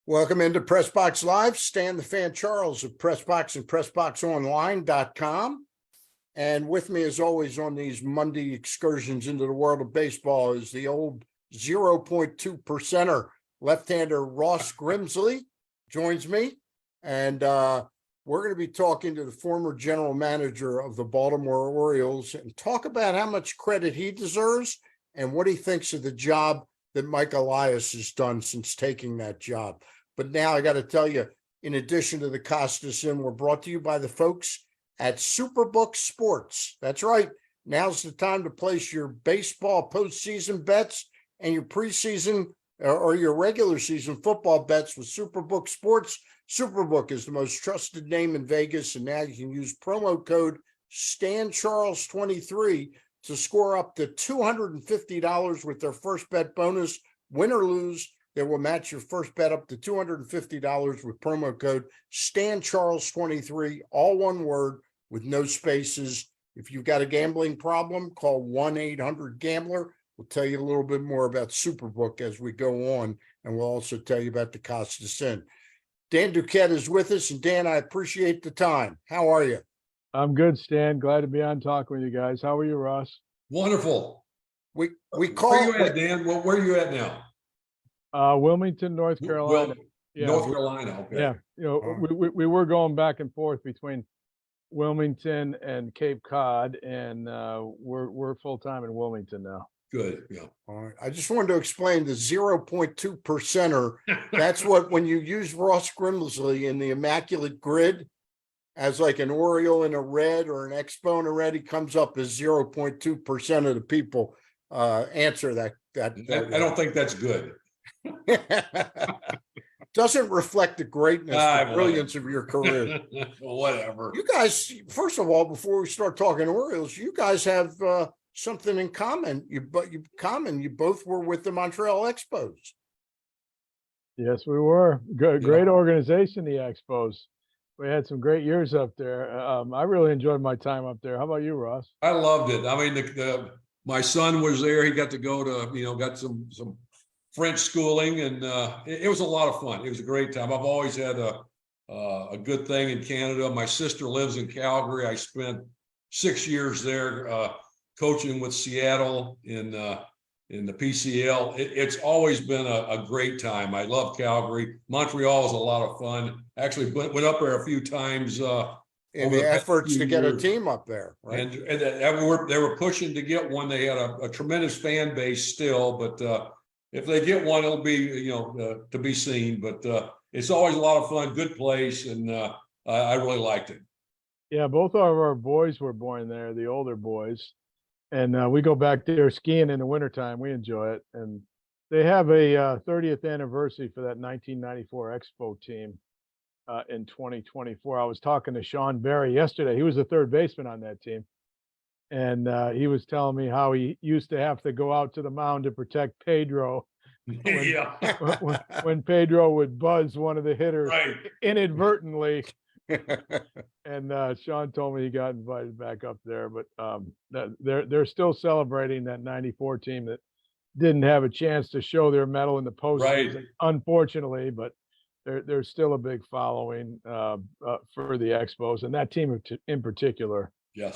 Welcome into PressBox Live. Stan the Fan Charles of PressBox and PressBoxOnline.com. And with me, as always, on these Monday excursions into the world of baseball is the old 0.2 percenter left-hander Ross Grimsley joins me. And we're going to be talking to the former general manager of the Baltimore Orioles and talk about how much credit he deserves and what he thinks of the job that Mike Elias has done since taking that job. But now I got to tell you, in addition to the Costas Inn, we're brought to you by the folks at Superbook Sports. That's right. Now's the time to place your baseball postseason bets and your preseason or your regular season football bets with Superbook Sports. Superbook is the most trusted name in Vegas, and now you can use promo code StanCharles23 to score up to $250 with their first bet bonus. Win or lose, they will match your first bet up to $250 with promo code StanCharles23, all one word with no spaces. If you've got a gambling problem, call 1-800-GAMBLER. We'll tell you a little bit more about Superbook as we go on, and we'll also tell you about the Costas Inn. Dan Duquette is with us, and Dan, I appreciate the time. How are you? I'm good, Stan. Glad to be on talking with you guys. How are you, Ross? Wonderful. We call. Where you at, Dan? Well, where are you at now? Wilmington, North Carolina. North Carolina. Okay. Yeah. We were going back and forth between Wilmington and Cape Cod, and we're full time in Wilmington now. Good. Yeah. All right. I just wanted to explain the 0.2 percenter. That's what, when you use Ross Grimsley in the Immaculate Grid as like an Oriole in a red or an Expo in a red, he comes up as 0.2% of the people answer that. I don't think that's good. Doesn't reflect the greatness, the brilliance of your career. Whatever. You guys, first of all, before we start talking Orioles, you guys have something in common. You both were with the Montreal Expos. Yes, we were. Good, great organization, the Expos. We had some great years up there. I really enjoyed my time up there. How about you, Ross? I loved it. I mean, my son was there. He got to go to, got some French schooling, and it was a lot of fun. It was a great time. I've always had a good thing in Canada. My sister lives in Calgary. I spent 6 years there coaching with Seattle in the PCL. It's always been a great time. I love Calgary. Montreal is a lot of fun. Actually went up there a few times. In the efforts to get a team up there, right? And they were pushing to get one. They had a tremendous fan base still, but if they get one, it'll be to be seen. But it's always a lot of fun. Good place, and I really liked it. Yeah, both of our boys were born there, the older boys. And we go back there skiing in the wintertime. We enjoy it. And they have a 30th anniversary for that 1994 Expo team in 2024. I was talking to Sean Berry yesterday. He was the third baseman on that team. And he was telling me how he used to have to go out to the mound to protect Pedro when Pedro would buzz one of the hitters inadvertently. And Sean told me he got invited back up there, but they're still celebrating that 94 team that didn't have a chance to show their medal in the postseason, unfortunately, but there's still a big following for the Expos and that team in particular. Yes,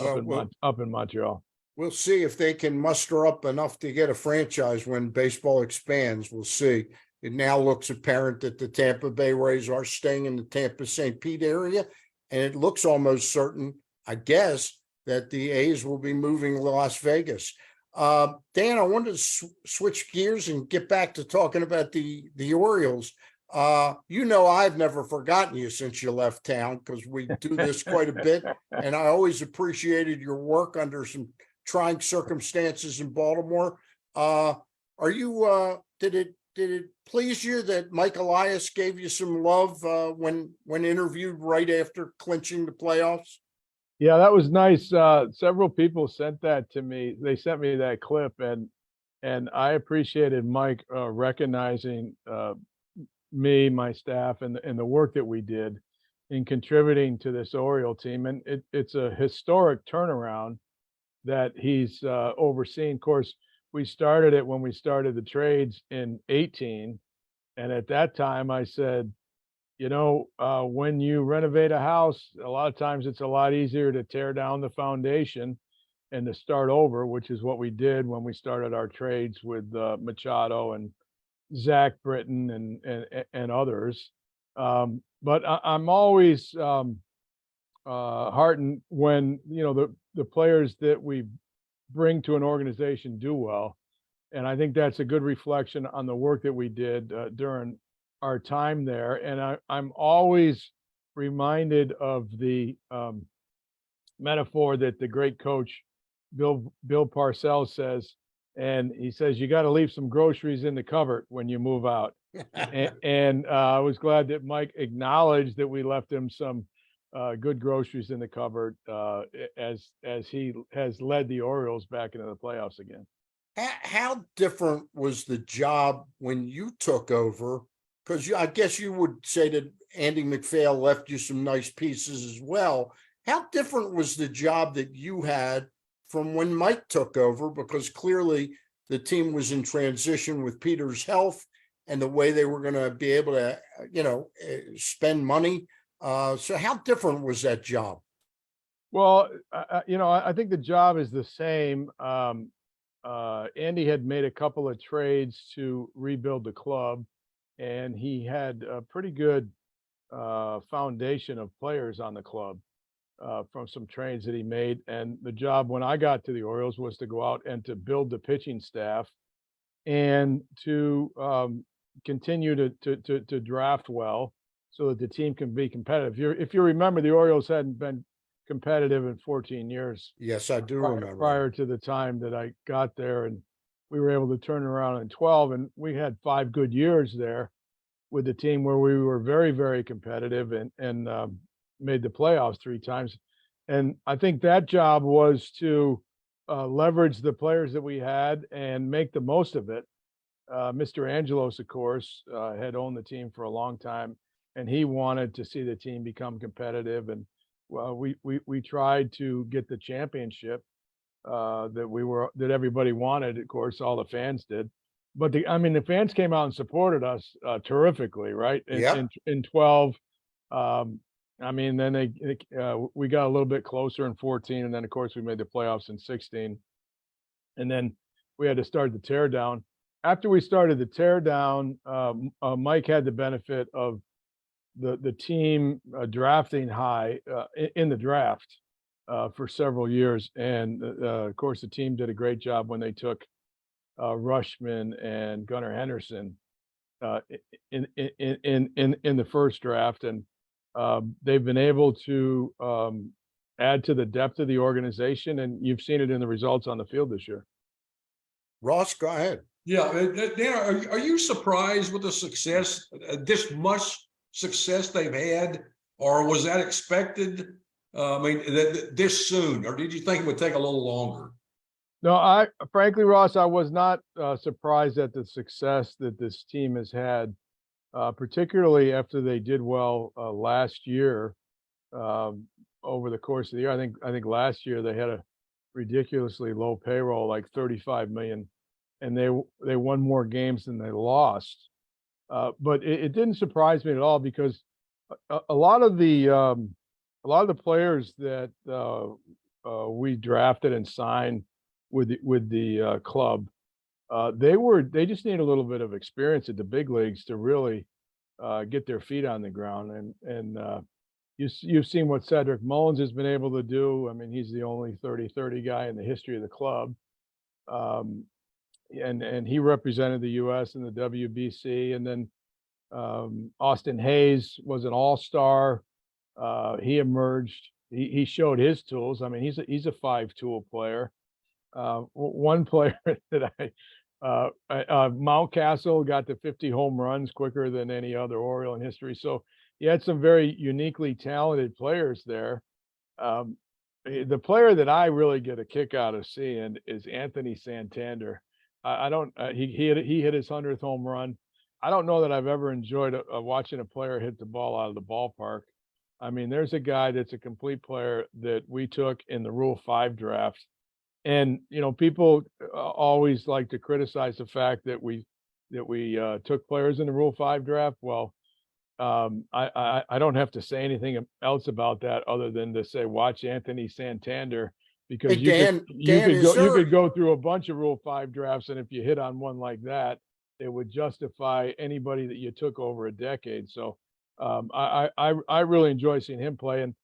up in Montreal. We'll see if they can muster up enough to get a franchise when baseball expands. We'll see. It now looks apparent that the Tampa Bay Rays are staying in the Tampa-St. Pete area, and it looks almost certain, I guess, that the A's will be moving to Las Vegas. Dan, I wanted to switch gears and get back to talking about the Orioles. I've never forgotten you since you left town because we do this quite a bit, and I always appreciated your work under some trying circumstances in Baltimore. Did it please you that Mike Elias gave you some love when interviewed right after clinching the playoffs? Yeah, that was nice. Several people sent that to me. They sent me that clip, and I appreciated Mike recognizing me, my staff, and the work that we did in contributing to this Oriole team. And it's a historic turnaround that he's overseen. Of course, we started it when we started the trades in 18, And at that time, I said, when you renovate a house, a lot of times it's a lot easier to tear down the foundation and to start over, which is what we did when we started our trades with Machado and Zach Britton and others. But I'm always heartened when the players that we bring to an organization do well, and I think that's a good reflection on the work that we did during our time there. And I'm always reminded of the metaphor that the great coach Bill Parcells says, and he says you got to leave some groceries in the cupboard when you move out. And I was glad that Mike acknowledged that we left him some good groceries in the cupboard as he has led the Orioles back into the playoffs again. How different was the job when you took over? Because I guess you would say that Andy McPhail left you some nice pieces as well. How different was the job that you had from when Mike took over? Because clearly the team was in transition with Peter's health and the way they were going to be able to, spend money. So how different was that job? Well, I think the job is the same. Andy had made a couple of trades to rebuild the club, and he had a pretty good foundation of players on the club from some trades that he made. And the job when I got to the Orioles was to go out and to build the pitching staff and to continue to draft well so that the team can be competitive. If you remember, the Orioles hadn't been competitive in 14 years. Yes, I do remember. Prior to the time that I got there, and we were able to turn around in 12, and we had 5 good years there with the team where we were very, very competitive and made the playoffs 3 times. And I think that job was to leverage the players that we had and make the most of it. Mr. Angelos, of course, had owned the team for a long time, and he wanted to see the team become competitive. And we tried to get the championship that everybody wanted. Of course, all the fans did. But the fans came out and supported us terrifically, right? In 12, then we got a little bit closer in 14, and then of course we made the playoffs in 16, and then we had to start the tear down. After we started the tear down, Mike had the benefit of the team drafting high in the draft for several years, and of course the team did a great job when they took Rushman and Gunnar Henderson in the first draft, and they've been able to add to the depth of the organization, and you've seen it in the results on the field this year. Ross, go ahead. Yeah, Dan, are you surprised with the success, this much success they've had, or was that expected? This soon, or did you think it would take a little longer? No, frankly, Ross, I was not surprised at the success that this team has had, particularly after they did well last year. Over the course of the year, I think last year they had a ridiculously low payroll, like 35 million, and they won more games than they lost. But it didn't surprise me at all, because a lot of the players that we drafted and signed with the club, they just need a little bit of experience at the big leagues to really get their feet on the ground. And you've seen what Cedric Mullins has been able to do. I mean, he's the only 30-30 guy in the history of the club. And he represented the U.S. in the WBC. And then Austin Hayes was an all-star. He emerged. He showed his tools. I mean, he's a 5-tool player. One player that Mountcastle got to 50 home runs quicker than any other Oriole in history. So he had some very uniquely talented players there. The player that I really get a kick out of seeing is Anthony Santander. He hit his 100th home run. I don't know that I've ever enjoyed watching a player hit the ball out of the ballpark. I mean, there's a guy that's a complete player that we took in the Rule 5 draft. And, people always like to criticize the fact that we took players in the Rule 5 draft. Well, I don't have to say anything else about that other than to say watch Anthony Santander, because Hey, Dan, you could go through a bunch of Rule 5 drafts, and if you hit on one like that, it would justify anybody that you took over a decade. So I really enjoy seeing him play, and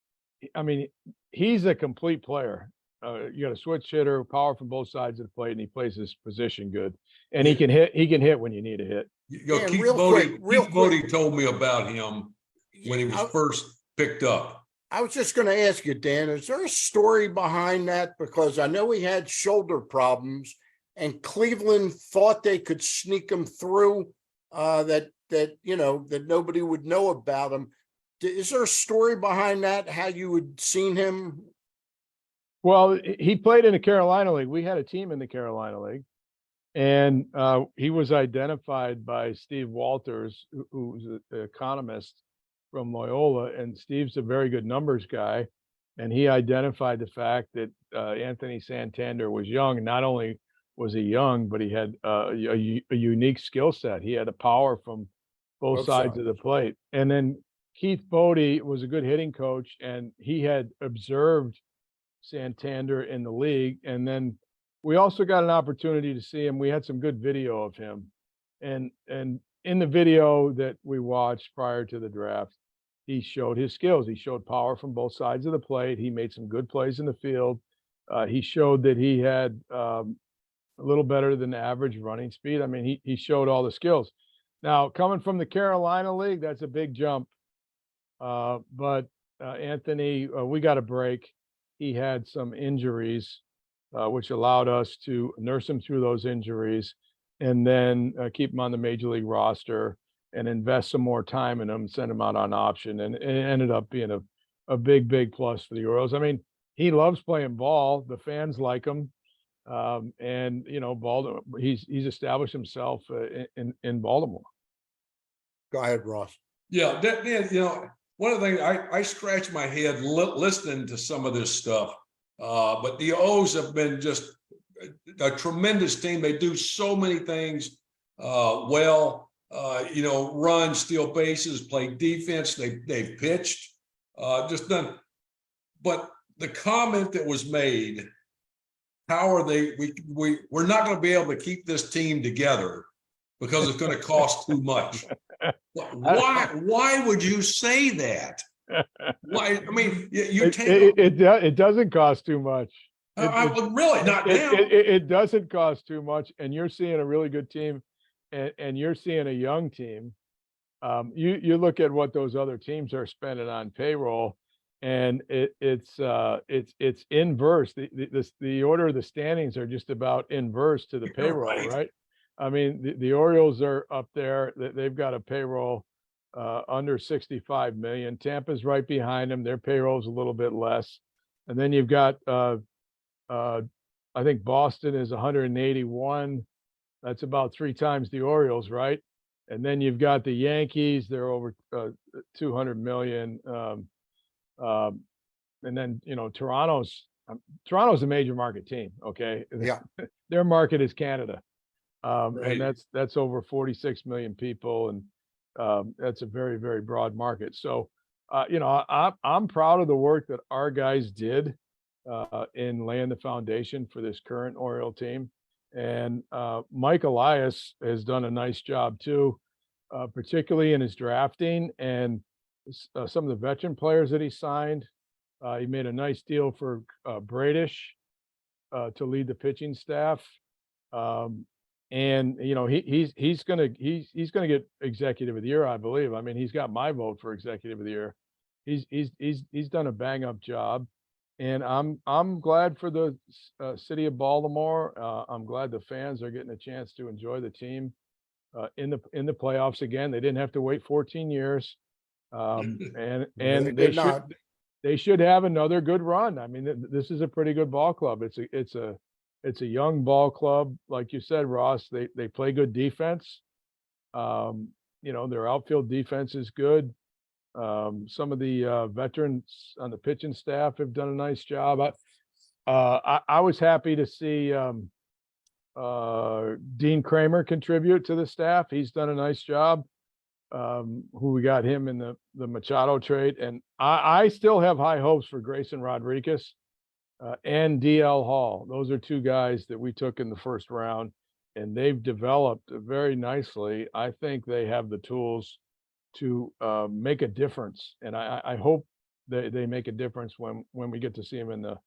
I mean he's a complete player. You got a switch hitter, power from both sides of the plate, and he plays his position good, and he can hit. He can hit when you need a hit. Keith real quick, Bodie told me about him when he was first picked up. I was just going to ask you, Dan, is there a story behind that? Because I know he had shoulder problems and Cleveland thought they could sneak him through, that nobody would know about him. Is there a story behind that, how you had seen him? Well, he played in the Carolina League. We had a team in the Carolina League, and he was identified by Steve Walters, who's an economist from Loyola, and Steve's a very good numbers guy, and he identified the fact that Anthony Santander was young. Not only was he young, but he had a unique skill set. He had a power from both sides of the plate. And then Keith Bodie was a good hitting coach, and he had observed Santander in the league. And then we also got an opportunity to see him. We had some good video of him, and in the video that we watched prior to the draft, he showed his skills. He showed power from both sides of the plate. He made some good plays in the field. He showed that he had a little better than average running speed. I mean, he showed all the skills. Now, coming from the Carolina League, that's a big jump. But Anthony, we got a break. He had some injuries, which allowed us to nurse him through those injuries, and then keep him on the major league roster and invest some more time in him, send him out on option. And it ended up being a big plus for the Orioles. I mean, he loves playing ball. The fans like him. And Baltimore, he's established himself in Baltimore. Go ahead, Ross. Yeah, Dan, one of the things I scratch my head listening to some of this stuff, but the O's have been just a tremendous team. They do so many things well. Run, steal bases, play defense. They've pitched, just done. But the comment that was made, how are they? We're not going to be able to keep this team together because it's going to cost too much. Why would you say that? Why? I mean, it doesn't cost too much. Really not now. It doesn't cost too much, and you're seeing a really good team, and you're seeing a young team. You look at what those other teams are spending on payroll, and it's inverse. The order of the standings are just about inverse to the payroll, right? I mean, the Orioles are up there. They've got a payroll under 65 million. Tampa's right behind them. Their payroll is a little bit less. And then you've got, I think Boston is 181. That's about 3 times the Orioles, right? And then you've got the Yankees. They're over 200 million. And then, Toronto's a major market team. Okay. Yeah. Their market is Canada. Right. And that's over 46 million people. And that's a very, very broad market. So, I'm proud of the work that our guys did in laying the foundation for this current Oriole team. And Mike Elias has done a nice job too, particularly in his drafting and some of the veteran players that he signed. He made a nice deal for Bradish to lead the pitching staff. And he's gonna get executive of the year, I believe. I mean, he's got my vote for executive of the year. He's done a bang up job, and I'm glad for the city of Baltimore. I'm glad the fans are getting a chance to enjoy the team in the playoffs again. They didn't have to wait 14 years, and they should have another good run. I mean, this is a pretty good ball club. It's a young ball club, like you said, Ross. They play good defense. Their outfield defense is good. Some of the veterans on the pitching staff have done a nice job. I was happy to see Dean Kramer contribute to the staff. He's done a nice job. Who we got him in the Machado trade. And I still have high hopes for Grayson Rodriguez and DL Hall. Those are two guys that we took in the first round, and they've developed very nicely. I think they have the tools to make a difference. And I hope they make a difference when we get to see them in the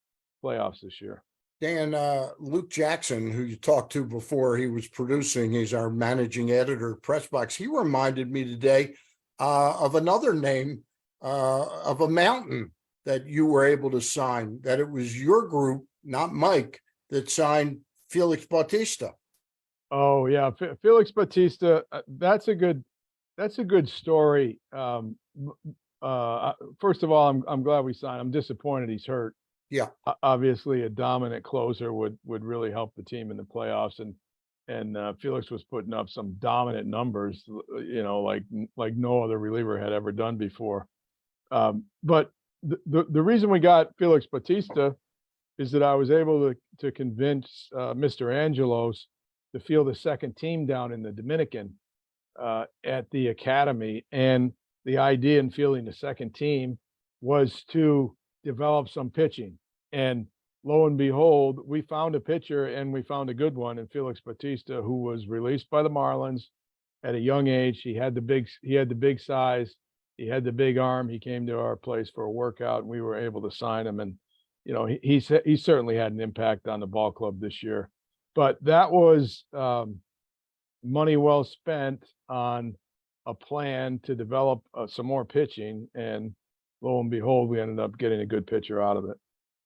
playoffs this year. Dan, Luke Jackson, who you talked to before he was producing, he's our managing editor at PressBox. He reminded me today of another name of a mountain that you were able to sign, that it was your group, not Mike, that signed Felix Bautista. Oh yeah, Felix Bautista. That's a good story. First of all, I'm glad we signed. I'm disappointed he's hurt. Yeah, obviously a dominant closer would really help the team in the playoffs, and Felix was putting up some dominant numbers, like no other reliever had ever done before. But the reason we got Felix Bautista is that I was able to convince Mr. Angelos to field the second team down in the Dominican at the academy, and the idea in fielding the second team was to develop some pitching. And lo and behold, we found a pitcher, and we found a good one in Felix Bautista, who was released by the Marlins at a young age. He had the big size, he had the big arm. He came to our place for a workout, and we were able to sign him. And he certainly had an impact on the ball club this year. But that was money well spent on a plan to develop some more pitching, and lo and behold, we ended up getting a good pitcher out of it.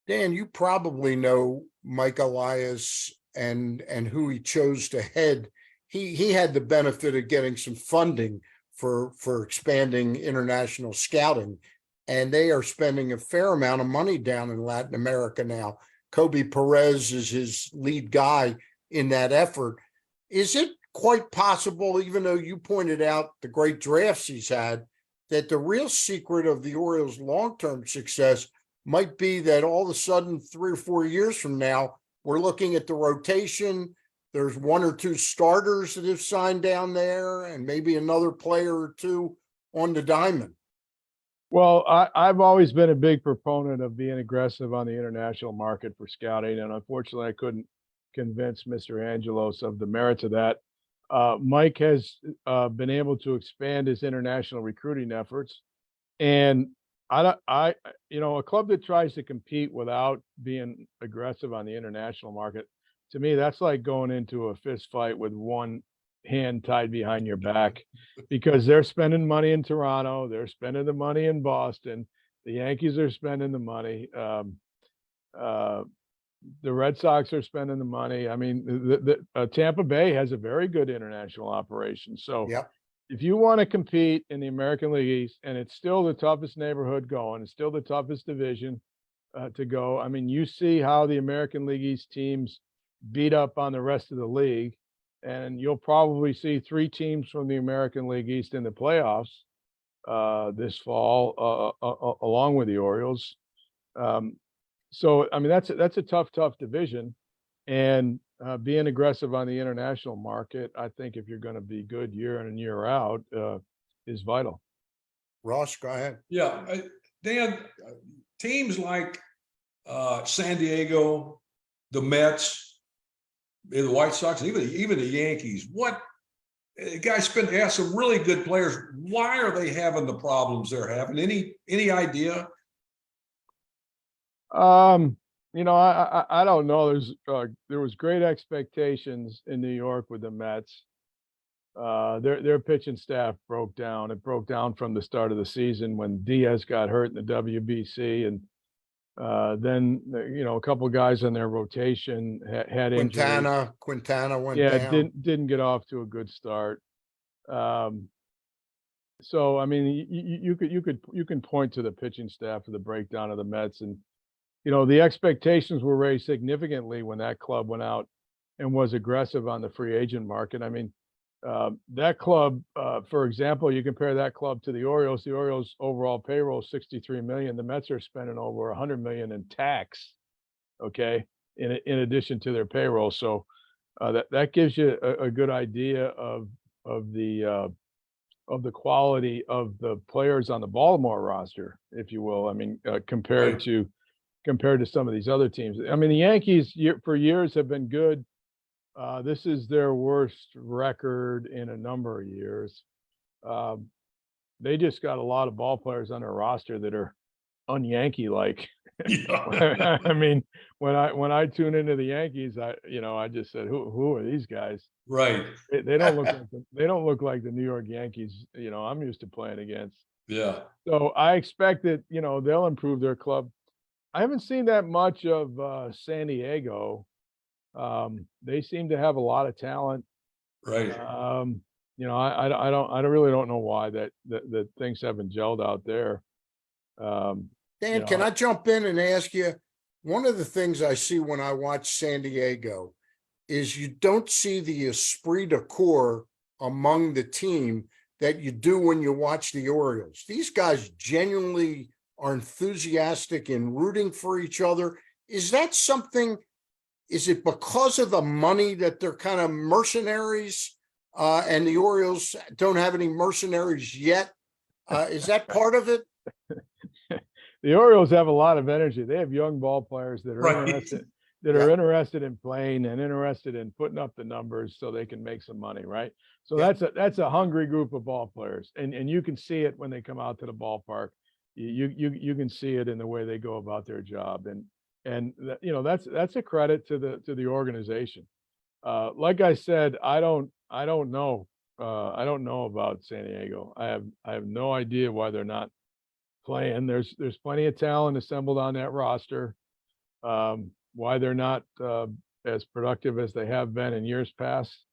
Dan, you probably know Mike Elias and who he chose to head. He had the benefit of getting some funding for expanding international scouting, and they are spending a fair amount of money down in Latin America now. Kobe Perez is his lead guy in that effort. Is it quite possible, even though you pointed out the great drafts he's had, that the real secret of the Orioles' long-term success might be that all of a sudden 3 or 4 years from now, we're looking at the rotation, there's 1 or 2 starters that have signed down there, and maybe another player or two on the diamond? Well, I've always been a big proponent of being aggressive on the international market for scouting, and unfortunately I couldn't convince Mr. Angelos of the merits of that. Mike has been able to expand his international recruiting efforts, and a club that tries to compete without being aggressive on the international market, to me, that's like going into a fist fight with one hand tied behind your back, because they're spending money in Toronto, they're spending the money in Boston, the Yankees are spending the money, the Red Sox are spending the money. I mean, the Tampa Bay has a very good international operation. So Yep. If you want to compete in the American League East, and it's still the toughest neighborhood going, it's still the toughest division to go. I mean, you see how the American League East teams beat up on the rest of the league, and you'll probably see 3 teams from the American League East in the playoffs this fall, along with the Orioles. So, I mean, that's a tough division, and being aggressive on the international market, I think if you're going to be good year in and year out, is vital. Ross, go ahead. Yeah, Dan, teams like San Diego, the Mets, the White Sox, and even the Yankees, guys have some really good players. Why are they having the problems they're having? Any idea? I don't know. There was great expectations in New York with the Mets. Their pitching staff broke down. It broke down from the start of the season when Diaz got hurt in the WBC, and then a couple of guys on their rotation had injuries. Quintana went down. Didn't get off to a good start. So I mean, you can point to the pitching staff for the breakdown of the Mets, and the expectations were raised significantly when that club went out and was aggressive on the free agent market. I mean, that club, for example, you compare that club to the Orioles. The Orioles' overall payroll is $63 million. The Mets are spending over $100 million in tax. Okay, in addition to their payroll. So that gives you a good idea of the quality of the players on the Baltimore roster, if you will. I mean, compared Right. to some of these other teams. I mean, the Yankees for years have been good. This is their worst record in a number of years. Um, they just got a lot of ball players on their roster that are un-Yankee like. Yeah. I mean, when I tune into the Yankees, I just said, who are these guys? Right. They don't look like they don't look like the New York Yankees, I'm used to playing against. Yeah. So I expect that, they'll improve their club. I haven't seen that much of San Diego. They seem to have a lot of talent. Right. I really don't know why that things haven't gelled out there. Dan, can I jump in and ask you? One of the things I see when I watch San Diego is you don't see the esprit de corps among the team that you do when you watch the Orioles. These guys genuinely are enthusiastic in rooting for each other. Is that something? Is it because of the money that they're kind of mercenaries, and the Orioles don't have any mercenaries yet? Is that part of it? The Orioles have a lot of energy. They have young ball players that are Right. interested in playing and interested in putting up the numbers so they can make some money, right? So that's a hungry group of ball players, and you can see it when they come out to the ballpark. You can see it in the way they go about their job, and that's a credit to the organization. Like I said, I don't know. I don't know about San Diego. I have no idea why they're not playing. There's plenty of talent assembled on that roster. Why they're not as productive as they have been in years past.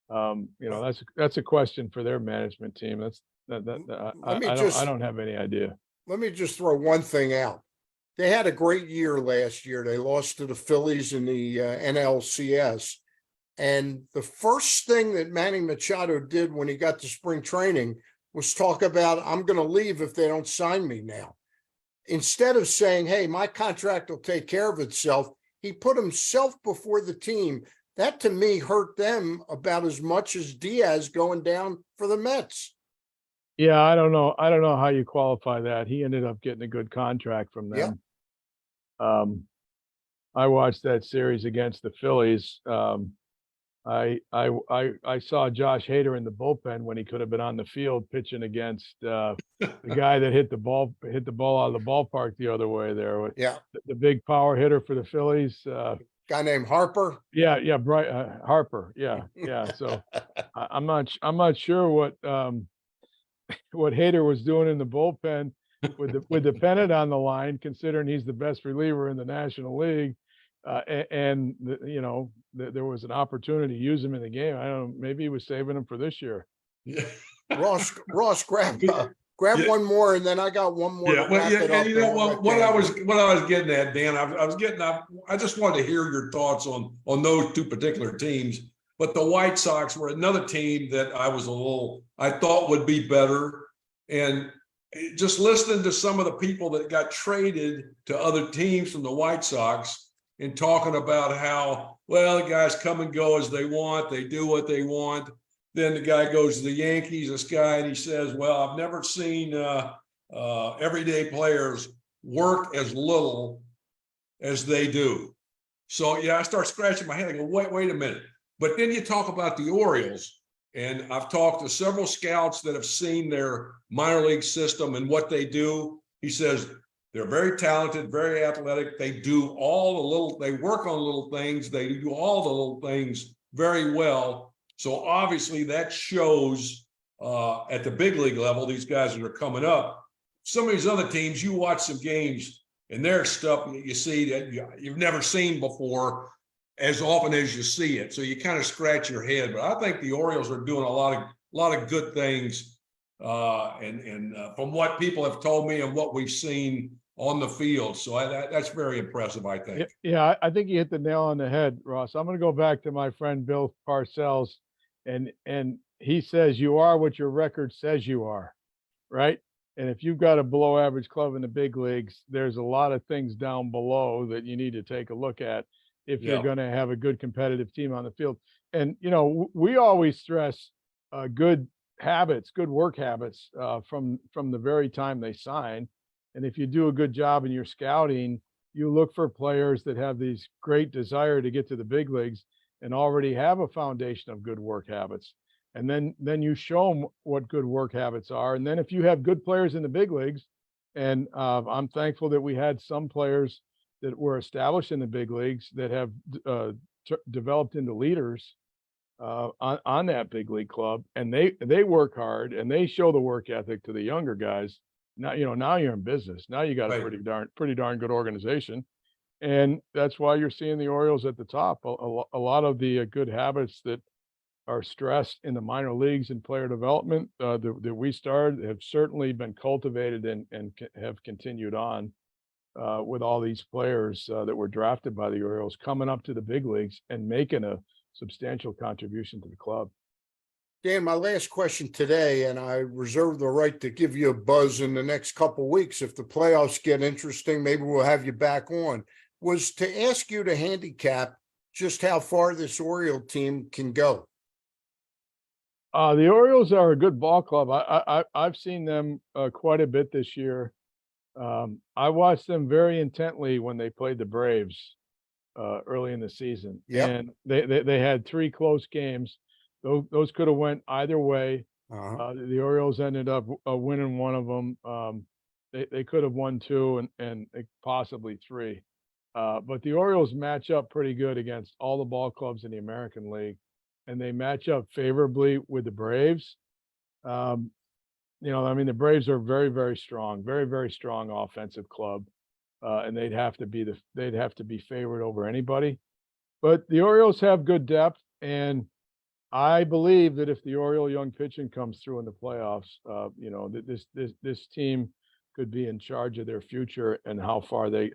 That's a question for their management team. I don't have any idea. Let me just throw one thing out. They had a great year last year. They lost to the Phillies in the NLCS. And the first thing that Manny Machado did when he got to spring training was talk about, I'm going to leave if they don't sign me now. Instead of saying, hey, my contract will take care of itself, he put himself before the team. That to me hurt them about as much as Diaz going down for the Mets. Yeah, I don't know. I don't know how you qualify that. He ended up getting a good contract from them. I watched that series against the Phillies. I saw Josh Hader in the bullpen when he could have been on the field pitching against the guy that hit the ball out of the ballpark the other way there. Yeah, the big power hitter for the Phillies. Guy named Harper. Yeah, Harper. Yeah. So I'm not sure what Hader was doing in the bullpen with the pennant on the line, considering he's the best reliever in the National League. There was an opportunity to use him in the game. I don't know, maybe he was saving him for this year. Yeah. Ross, grab one more, and then I got one more. Yeah, and what I was getting at, Dan, I just wanted to hear your thoughts on those two particular teams. But the White Sox were another team that I thought would be better. And just listening to some of the people that got traded to other teams from the White Sox and talking about how, well, the guys come and go as they want, they do what they want. Then the guy goes to the Yankees, this guy, and he says, well, I've never seen everyday players work as little as they do. So, yeah, I start scratching my head. I go, wait a minute. But then you talk about the Orioles, and I've talked to several scouts that have seen their minor league system and what they do. He says they're very talented, very athletic. They work on little things. They do all the little things very well. So obviously that shows at the big league level, these guys that are coming up. Some of these other teams, you watch some games and their stuff you see that you've never seen before as often as you see it. So you kind of scratch your head. But I think the Orioles are doing a lot of good things. And from what people have told me and what we've seen on the field. So that's very impressive, I think. Yeah, I think you hit the nail on the head, Ross. I'm going to go back to my friend Bill Parcells, and he says you are what your record says you are, right? And if you've got a below average club in the big leagues, there's a lot of things down below that you need to take a look at. if Yeah. you're going to have a good competitive team on the field. And, we always stress good habits, good work habits from the very time they sign. And if you do a good job in your scouting, you look for players that have these great desire to get to the big leagues and already have a foundation of good work habits. And then you show them what good work habits are. And then if you have good players in the big leagues, and I'm thankful that we had some players that were established in the big leagues that have developed into leaders on that big league club, and they work hard and they show the work ethic to the younger guys. Now now you're in business. Now you got a Right. pretty darn good organization, and that's why you're seeing the Orioles at the top. A lot of the good habits that are stressed in the minor leagues and player development that we started have certainly been cultivated and have continued on with all these players that were drafted by the Orioles coming up to the big leagues and making a substantial contribution to the club. Dan, my last question today, and I reserve the right to give you a buzz in the next couple of weeks. If the playoffs get interesting, maybe we'll have you back on, was to ask you to handicap just how far this Oriole team can go. The Orioles are a good ball club. I've seen them quite a bit this year. I watched them very intently when they played the Braves early in the season, Yep. and they had 3 close games. Those could have went either way. Uh-huh. The Orioles ended up winning one of them. They could have won 2 and possibly 3. But the Orioles match up pretty good against all the ball clubs in the American League, and they match up favorably with the Braves. The Braves are very, very strong, very, very strong offensive club, and they'd have to be favored over anybody. But the Orioles have good depth, and I believe that if the Oriole young pitching comes through in the playoffs, this team could be in charge of their future and how far they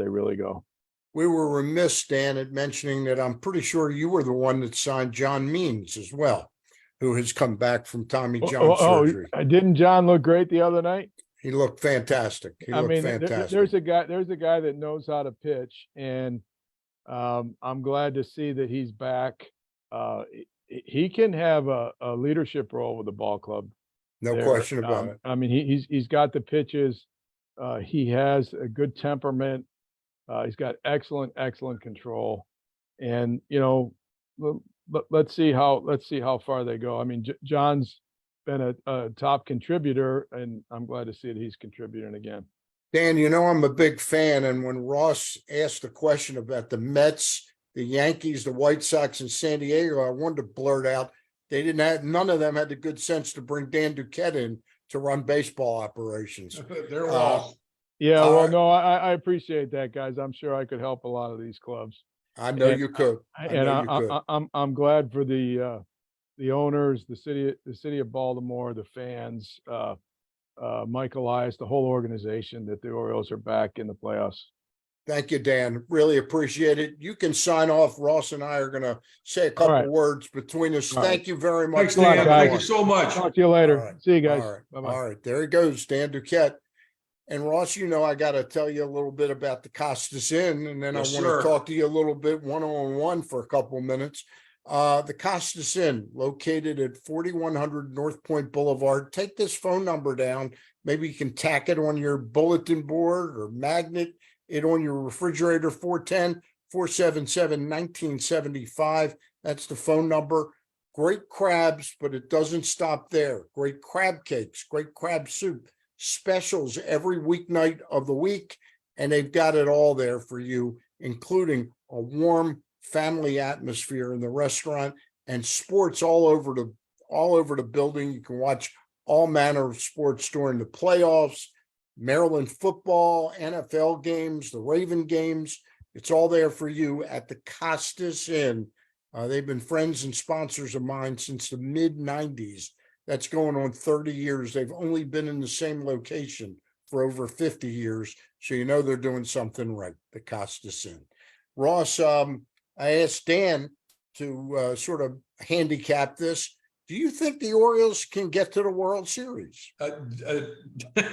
really go. We were remiss, Dan, at mentioning that I'm pretty sure you were the one that signed John Means as well, who has come back from Tommy John surgery. Didn't John look great the other night? He looked fantastic. Fantastic. There's a guy that knows how to pitch, and I'm glad to see that he's back. He can have a leadership role with the ball club. No question about it. I mean, he's got the pitches. He has a good temperament. He's got excellent control, and let's see how far they go. I mean, John's been a top contributor, and I'm glad to see that he's contributing again. Dan, I'm a big fan, and when Ross asked the question about the Mets, the Yankees, the White Sox, and San Diego, I wanted to blurt out none of them had the good sense to bring Dan Duquette in to run baseball operations. They're lost. Yeah, well, no, I appreciate that, guys. I'm sure I could help a lot of these clubs. I know you could. I'm glad for the owners, the city of Baltimore, the fans, Mike Elias, the whole organization, that the Orioles are back in the playoffs. Thank you, Dan. Really appreciate it. You can sign off. Ross and I are going to say a couple words between us. Thank you very much. Thanks, Dan. Thank you so much. Talk to you later. Right. See you guys. All right. Bye-bye. All right. There he goes, Dan Duquette. And Ross, I got to tell you a little bit about the Costas Inn, and then Yes, I want sir. to talk to you a little bit one-on-one for a couple of minutes. The Costas Inn, located at 4100 North Point Boulevard. Take this phone number down. Maybe you can tack it on your bulletin board or magnet it on your refrigerator. 410-477-1975. That's the phone number. Great crabs, but it doesn't stop there. Great crab cakes, great crab soup, specials every weeknight of the week, and they've got it all there for you, including a warm family atmosphere in the restaurant and sports all over the building. You can watch all manner of sports during the playoffs, Maryland football, NFL games, the Raven games. It's all there for you at the Costas Inn. They've been friends and sponsors of mine since the mid-90s. That's going on 30 years. They've only been in the same location for over 50 years. So they're doing something right, the Costas Inn. Ross, I asked Dan to sort of handicap this. Do you think the Orioles can get to the World Series?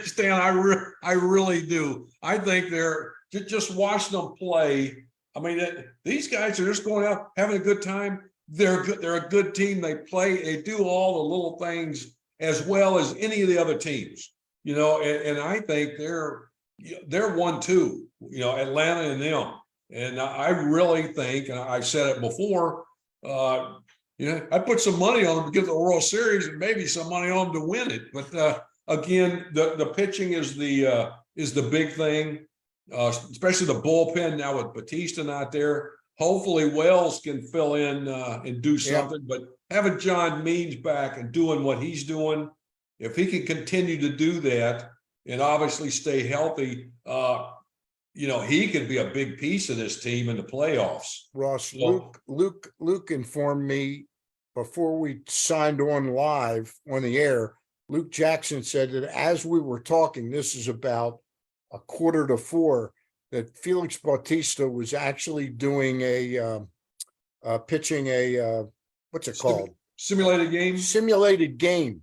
Stan, I really do. I think they're just watching them play. I mean, these guys are just going out having a good time. They're good. They're a good team. They play. They do all the little things as well as any of the other teams. And I think they're 1-2. Atlanta and them. And I really think, and I said it before, I put some money on them to get the World Series and maybe some money on them to win it. But again, the pitching is the big thing, especially the bullpen now with Batista not there. Hopefully Wells can fill in and do something. But having John Means back and doing what he's doing, if he can continue to do that and obviously stay healthy, he could be a big piece of this team in the playoffs. Ross, Luke informed me before we signed on live on the air. Luke Jackson said that as we were talking, this is about 3:45, that Felix Bautista was actually doing pitching what's it called? Simulated game. Simulated game.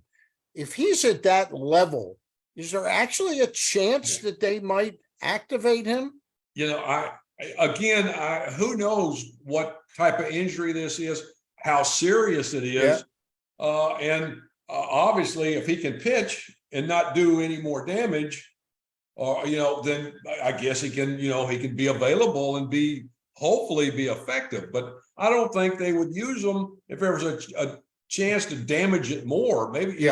If he's at that level, is there actually a chance that they might activate him? Who knows what type of injury this is, how serious it is. And obviously if he can pitch and not do any more damage, then I guess he can be available and hopefully be effective. But I don't think they would use him if there was a chance to damage it more. Maybe,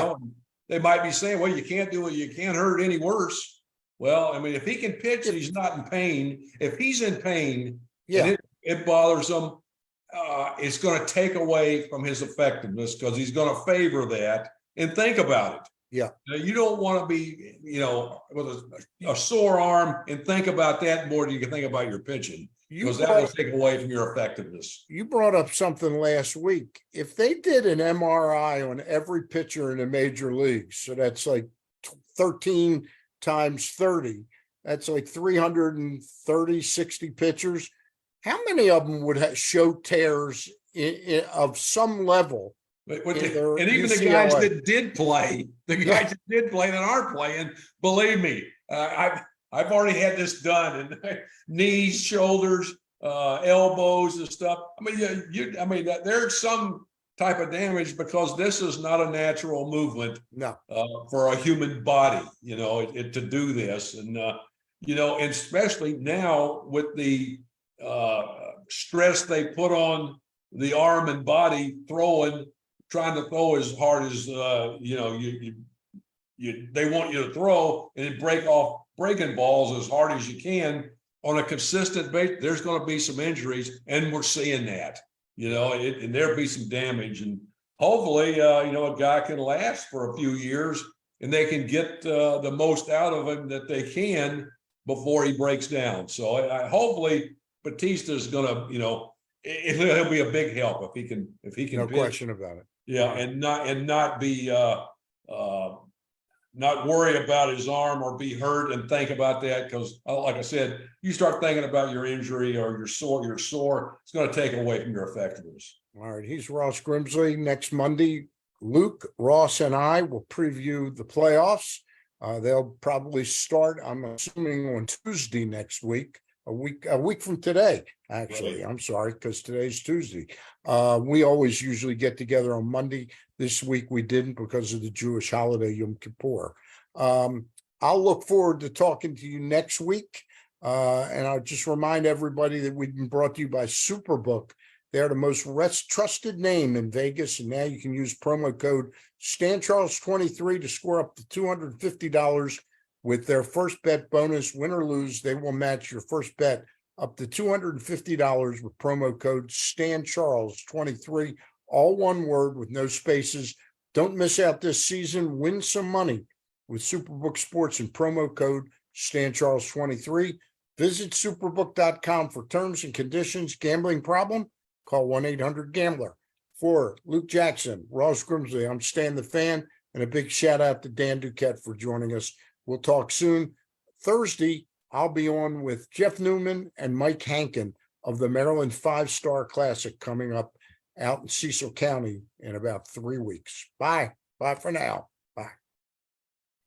they might be saying, well, you can't do it. You can't hurt it any worse. Well, I mean, if he can pitch and he's not in pain, if he's in pain, and it bothers him, it's going to take away from his effectiveness because he's going to favor that. And think about it. Yeah. Now, you don't want to be, with a sore arm and think about that more than you can think about your pitching, because that will take away from your effectiveness. You brought up something last week. If they did an MRI on every pitcher in the major leagues, so that's like 13 times 30, that's like 330, 60 pitchers. How many of them would show tears of some level? And even the guys that did play, that aren't playing, believe me, I've already had this done, and knees, shoulders, elbows, and stuff. I mean, there's some type of damage because this is not a natural movement. No, for a human body, to do this, and and especially now with the stress they put on the arm and body trying to throw as hard as they want you to throw and break off breaking balls as hard as you can on a consistent basis. There's going to be some injuries, and we're seeing that, and there'll be some damage, and hopefully, a guy can last for a few years and they can get the most out of him that they can before he breaks down. So hopefully Batista is going to, he'll be a big help if he can no pitch. question about it. Yeah, and not be not worry about his arm or be hurt and think about that, because like I said, you start thinking about your injury or you're sore, it's going to take away from your effectiveness. All right, he's Ross Grimsley. Next Monday, Luke, Ross, and I will preview the playoffs. They'll probably start, I'm assuming, on Tuesday next week. A week from today, actually. Right. I'm sorry, because today's Tuesday. We always usually get together on Monday. This week we didn't because of the Jewish holiday Yom Kippur. I'll look forward to talking to you next week. And I'll just remind everybody that we've been brought to you by Superbook. They're the most trusted name in Vegas, and now you can use promo code StanCharles23 to score up to $250 with their first bet bonus. Win or lose, they will match your first bet up to $250 with promo code StanCharles23, all one word with no spaces. Don't miss out this season. Win some money with Superbook Sports and promo code StanCharles23. Visit superbook.com for terms and conditions. Gambling problem? Call 1-800-GAMBLER. For Luke Jackson, Ross Grimsley, I'm Stan the Fan, and a big shout out to Dan Duquette for joining us. We'll talk soon. Thursday, I'll be on with Jeff Newman and Mike Hankin of the Maryland 5-Star Classic coming up out in Cecil County in about 3 weeks. Bye. Bye for now.